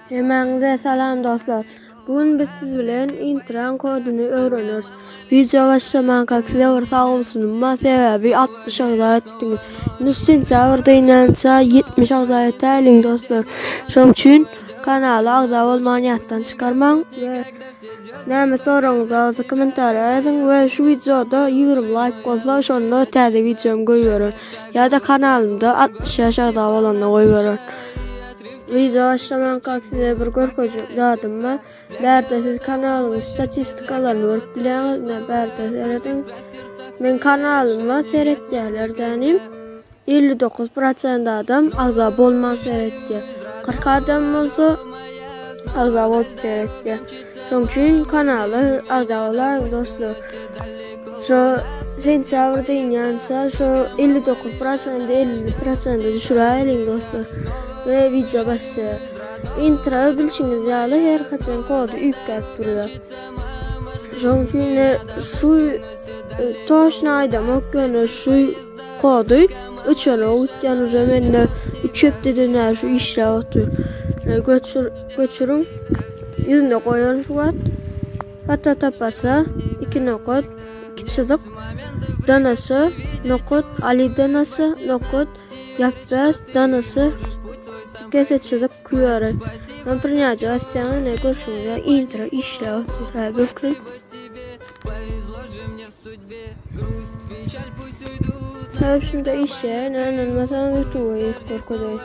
Hemenize salam dostlar. Bugün biz siz bilen intran kodunu öğreniriz. Video başlamadan sizler sağ olsun. Sebebi 60 ağda ettiniz. Nüstin çağırda inansa 70 ağda etelim dostlar. Şoň üçin kanala ağda olmaniyattan çıkarman ve näme soruňyzy komentar yazın ve şu videoda 20 like bolsa şonda täze videom goýberem. Ya da kanalymda 60 ýaş ağda bolanda goýberem. Video başlamadan size bir görkücü dadım var. Berde siz kanalımın statistikalarını görüp bileniz ne berde seyredin. Men kanalımda seyretdilerdenim 59% adam azab olman seyretdi. 40 adam olsa azab olup seyretdi. Şoň üçin kanaly azab olar dostlar. Şu sentyabrda inansa şu 59% 50% düşürelim dostlar. Ve video başlıyor. Intro bilişiniz ýaly her kaçan kodu yüklep duruyor. Şoň üçin şu toşna aýdamak göne şu kodu üçüne utýan jemende üçepde döner şu işle otur. Göçürün yüzüne koyan şu vat. Hatta taparsa 2 nokot 2 çizik danası nokot ali danası nokot yapbaz danası Gese çizik kuyarı. Ben принятие Асяна ne görüşünce intro işle otur. Bakın. Hepsinde işe ne mesela YouTube'a korkuyor.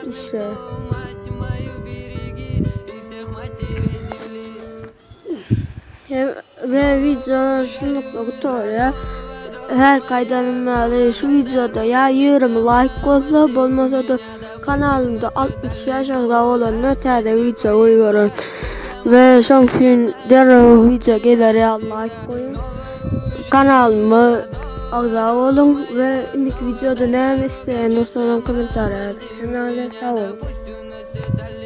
İşte. Ve video şunlukla kutuyor. Her kaydanılmalı şu videoda ya 20 like olsa bolmasa da kanalımda 60 yaş ağda olanlar täze video koýuyorum. Ve şoň üçin derhal video geler ya like koyun. Kanalyma ağda olun ve indiki videoda näme isteýän bolsaňyz komentar ýazyn. Hemmäňize sag bolun.